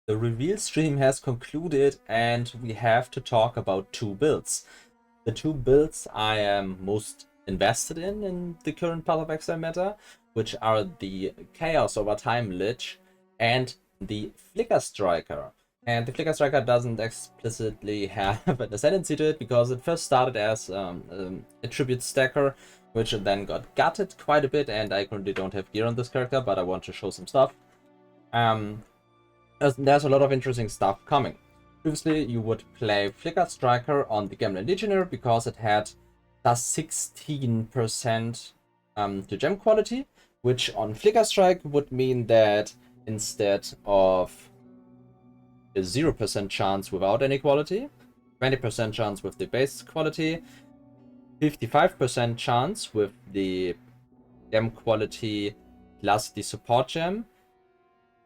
The reveal stream has concluded and we have to talk about two builds. The two builds I am most invested in the current Path of Exile meta, which are the Chaos over Time Lich and the Flicker Striker. And the Flicker Striker doesn't explicitly have an ascendancy to it because it first started as a tribute stacker, which then got gutted quite a bit, and I currently don't have gear on this character, but I want to show some stuff. There's a lot of interesting stuff coming. Previously, you would play Flicker Striker on the Gambler Legionnaire because it had plus 16% to gem quality, which on Flicker Strike would mean that instead of a 0% chance without any quality, 20% chance with the base quality, 55% chance with the gem quality plus the support gem,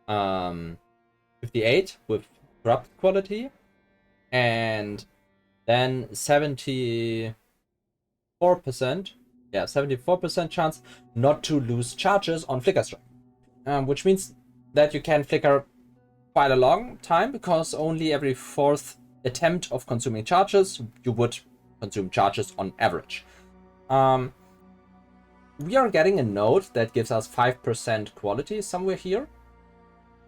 58 with corrupt quality, and then 74%, 74% chance not to lose charges on Flicker Strike, which means that you can flicker quite a long time because only every fourth attempt of consuming charges you would consume charges on average. We are getting a node that gives us 5% quality somewhere here.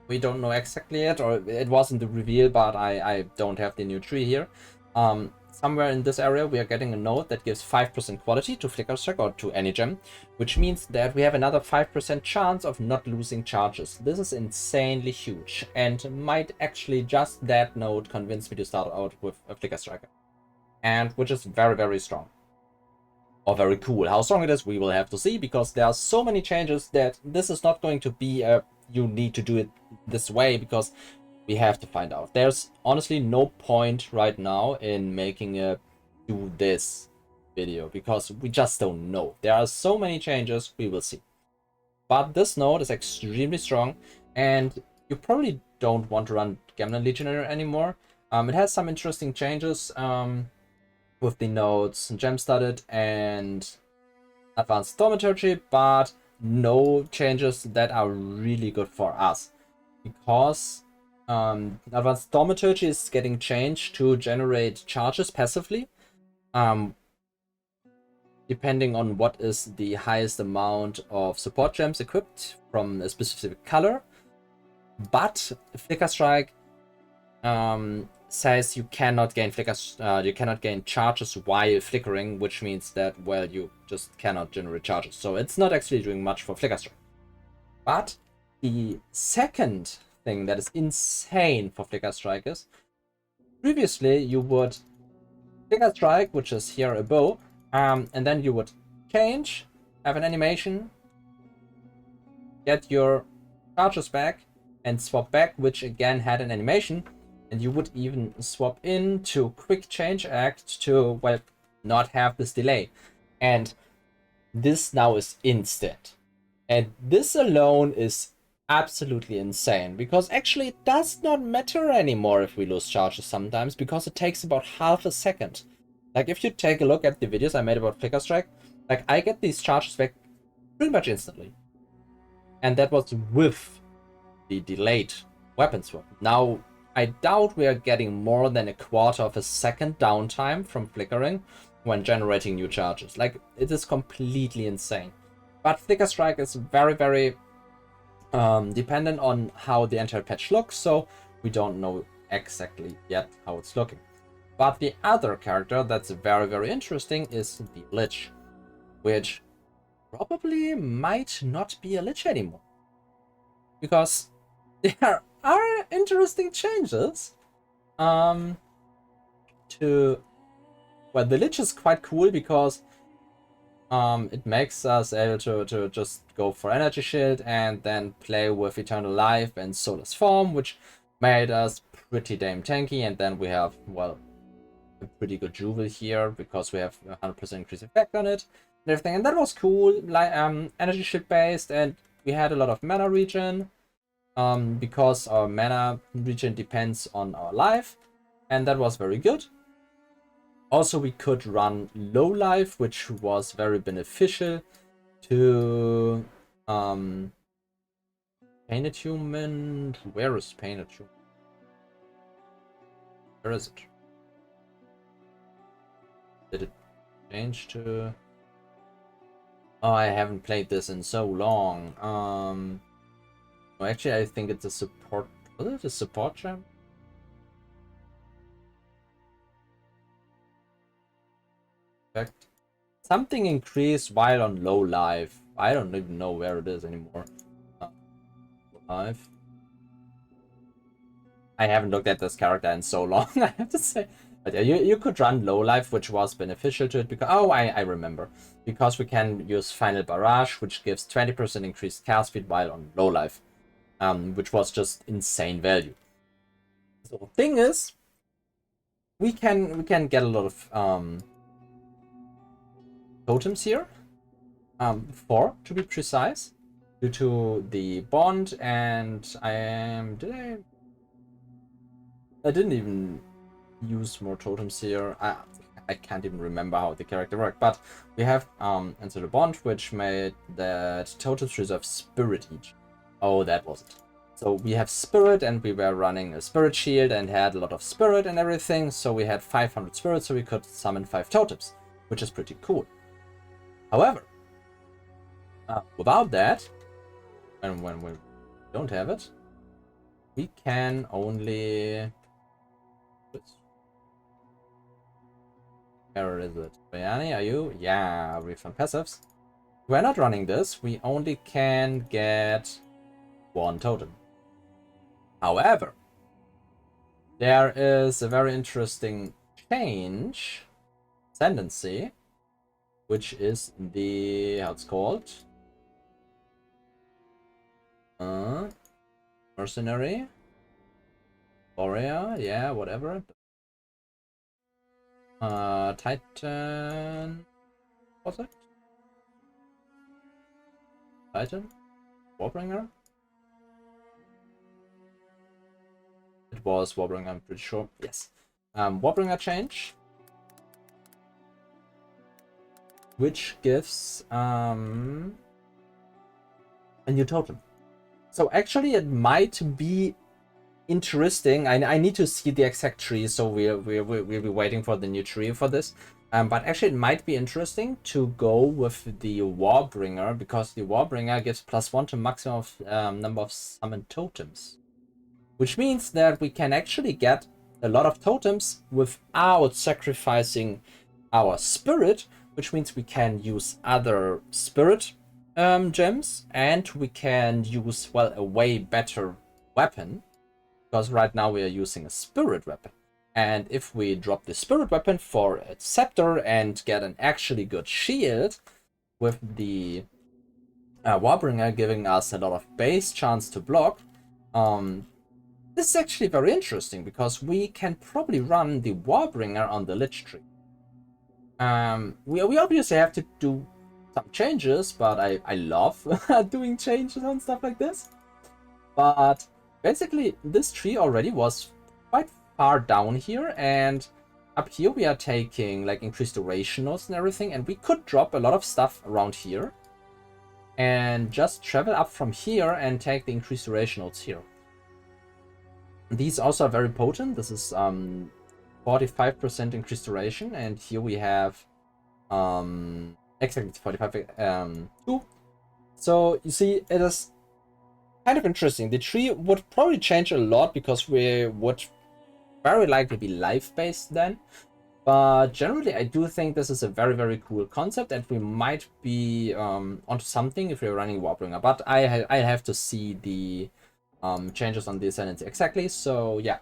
We don't know exactly yet, or it wasn't the reveal, but I don't have the new tree here. Somewhere in this area we are getting a node that gives 5% quality to Flicker Strike or to any gem, which means that we have another 5% chance of not losing charges. This is insanely huge and might actually just that node convince me to start out with a Flicker Striker, and which is very, very strong. Or very cool. How strong it is, we will have to see, because there are so many changes that this is not going to be a you need to do it this way, because we have to find out. There's honestly no point right now in making a do this video because we just don't know. There are so many changes, we will see. But this node is extremely strong, and you probably don't want to run Gambler Legionnaire anymore. It has some interesting changes with the nodes Gem Studded and Advanced Thaumaturgy, but no changes that are really good for us, because Advanced Thaumaturgy is getting changed to generate charges passively, depending on what is the highest amount of support gems equipped from a specific color. But Flicker Strike says you cannot gain you cannot gain charges while flickering, which means that, well, you just cannot generate charges. So it's not actually doing much for Flicker Strike. But the second thing that is insane for Flicker Strike is, previously you would Flicker Strike, which is here a bow, and then you would change, have an animation, get your charges back, and swap back, which again had an animation. And you would even swap into Quick Change Act to, well, not have this delay. And this now is instant. And this alone is absolutely insane, because actually it does not matter anymore if we lose charges sometimes, because it takes about half a second. Like, if you take a look at the videos I made about Flicker Strike, like, I get these charges back pretty much instantly. And that was with the delayed weapon swap. Now, I doubt we are getting more than a quarter of a second downtime from flickering when generating new charges. Like, it is completely insane. But Flicker Strike is very, very dependent on how the entire patch looks, so we don't know exactly yet how it's looking. But the other character that's very, very interesting is the Lich, which probably might not be a Lich anymore, because there are interesting changes to, well, the Lich is quite cool because it makes us able to just go for Energy Shield and then play with Eternal Life and Soulless Form, which made us pretty damn tanky. And then we have, well, a pretty good Jewel here because we have 100% increase effect on it and everything, and that was cool. Like Energy Shield based, and we had a lot of mana regen, because our mana regen depends on our life, and that was very good. Also, we could run low life, which was very beneficial to Painted Human. Where is Painted Human? Where is it? Did it change to... Oh, I haven't played this in so long. Well, actually, I think it's a support... Was it a support gem? Fact. Something increased while on low life. I don't even know where it is anymore. Life. I haven't looked at this character in so long, I have to say. But yeah, you could run low life, which was beneficial to it because... Oh, I remember. Because we can use Final Barrage, which gives 20% increased cast speed while on low life. Which was just insane value. So thing is, we can get a lot of totems here. 4 to be precise. Due to the bond, and I didn't even use more totems here. I can't even remember how the character worked, but we have into the bond, which made that totems reserve spirit each. Oh, that was it. So we have spirit, and we were running a spirit shield and had a lot of spirit and everything. So we had 500 spirits, so we could summon 5 totems, which is pretty cool. However, without that, and when we don't have it, we can only... Where is it? Bayani, are you? Yeah, refund passives. We're not running this. We only can get 1 totem. However, there is a very interesting change, ascendancy, which is the... how it's called? Mercenary? Warrior? Yeah, whatever. Titan... What's it? Titan? Warbringer? It was Warbringer, I'm pretty sure. Yes. Warbringer change. Which gives a new totem. So actually it might be interesting. I need to see the exact tree, so we'll be waiting for the new tree for this. But actually it might be interesting to go with the Warbringer, because the Warbringer gives +1 to maximum of, number of summoned totems. Which means that we can actually get a lot of totems without sacrificing our spirit, which means we can use other spirit gems, and we can use, well, a way better weapon, because right now we are using a spirit weapon. And if we drop the spirit weapon for a scepter and get an actually good shield with the Warbringer giving us a lot of base chance to block, this is actually very interesting, because we can probably run the Warbringer on the Lich tree. We obviously have to do some changes, but I love doing changes and stuff like this. But basically, this tree already was quite far down here, and up here we are taking like increased duration nodes and everything, and we could drop a lot of stuff around here and just travel up from here and take the increased duration nodes here. These also are very potent. This is 45% increased duration, and here we have exactly 45 2. So you see, it is kind of interesting. The tree would probably change a lot, because we would very likely be life-based then. But generally, I do think this is a very, very cool concept, and we might be onto something if we're running Warbringer. But I have to see the changes on the ascendancy exactly. So yeah,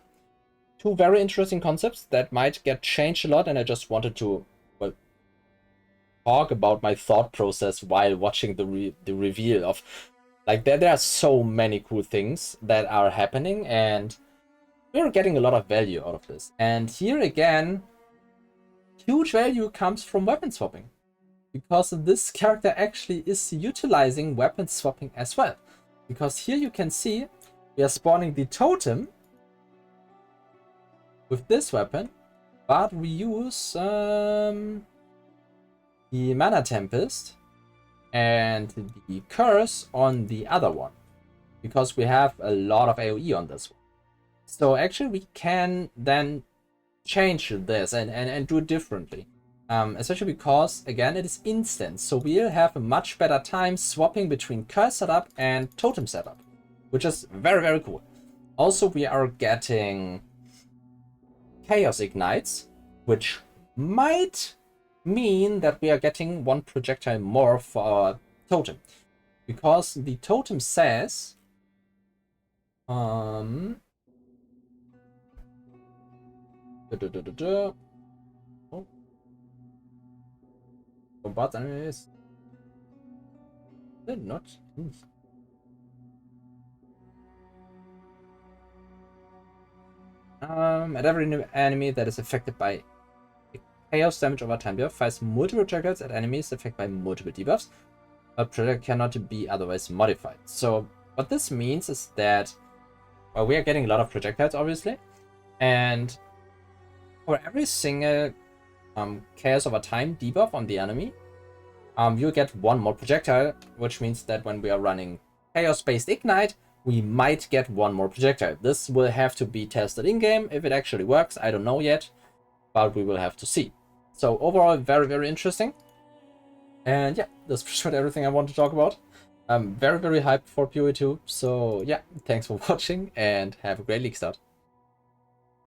2 very interesting concepts that might get changed a lot, and I just wanted to, well, talk about my thought process while watching the reveal of, like, there are so many cool things that are happening, and we're getting a lot of value out of this. And here again, huge value comes from weapon swapping, because this character actually is utilizing weapon swapping as well. Because here you can see we are spawning the totem with this weapon, but we use the Mana Tempest and the Curse on the other one, because we have a lot of AoE on this one. So actually we can then change this and do it differently. Especially because, again, it is instant, so we'll have a much better time swapping between curse setup and totem setup, which is very, very cool. Also, we are getting Chaos Ignites, which might mean that we are getting one projectile more for our totem. Because the totem says... Oh. Combat enemies... They're not... At every new enemy that is affected by chaos damage over time debuff fires multiple projectiles at enemies affected by multiple debuffs. A projectile cannot be otherwise modified. So what this means is that, well, we are getting a lot of projectiles, obviously, and for every single chaos over time debuff on the enemy, you get one more projectile, which means that when we are running chaos-based ignite, we might get one more projectile. This will have to be tested in-game. If it actually works, I don't know yet, but we will have to see. So overall, very, very interesting. And yeah, that's pretty much everything I want to talk about. I'm very, very hyped for PoE2. So yeah, thanks for watching and have a great league start.